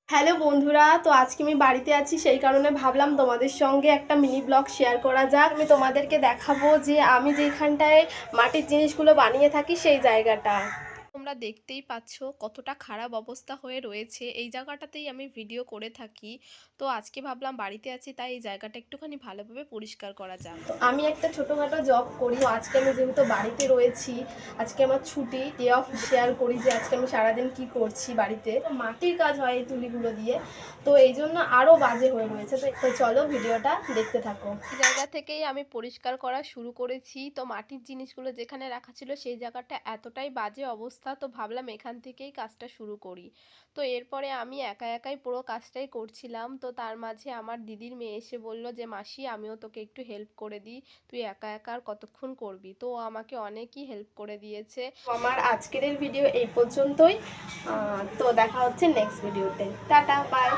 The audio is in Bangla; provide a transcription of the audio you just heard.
হ্যালো বন্ধুরা, তো আজকে আমি বাড়িতে আছি, সেই কারণে ভাবলাম তোমাদের সঙ্গে একটা মিনি ব্লগ শেয়ার করা যাক। আমি তোমাদেরকে দেখাবো যে আমি যেখানটায় মাটির জিনিসগুলো বানিয়ে থাকি সেই জায়গাটা। তোমরা দেখতেই পাচ্ছ কতটা খারাপ অবস্থা হয়ে রয়েছে। এই জায়গাটাতেই আমি ভিডিও করে থাকি। তো আজকে ভাবলাম বাড়িতে আছি, তাই এই জায়গাটা একটুখানি ভালোভাবে পরিষ্কার করা যাক। তো আমি একটা ছোটোখাটো জব করি, তো আজকে আমি যেহেতু বাড়িতে রয়েছি, আজকে আমার ছুটি, ডে অফ, শেয়ার করি যে আজকে আমি সারাদিন কি করছি বাড়িতে। মাটির কাজ হয় এই তুলিগুলো দিয়ে, তো এই জন্য আরও বাজে হয়ে রয়েছে। তো চলো ভিডিওটা দেখতে থাকো। এই জায়গা থেকেই আমি পরিষ্কার করা শুরু করেছি। তো মাটির জিনিসগুলো যেখানে রাখা ছিল সেই জায়গাটা এতটাই বাজে অবস্থা, তো ভাবলাম এখান থেকেই কাজটা শুরু করি। তো এরপরে আমি একা একাই পুরো কাজটাই করছিলাম। তো তার মাঝে আমার দিদির মেয়ে এসে বলল যে মাসি, আমিও তোকে একটু হেল্প করে দিই, তুই একা একা আর কতক্ষণ করবি। তো আমাকে অনেকই হেল্প করে দিয়েছে। আমার আজকের ভিডিও এই পর্যন্তই। তো দেখা হচ্ছে নেক্সট ভিডিওতে। Tata, by.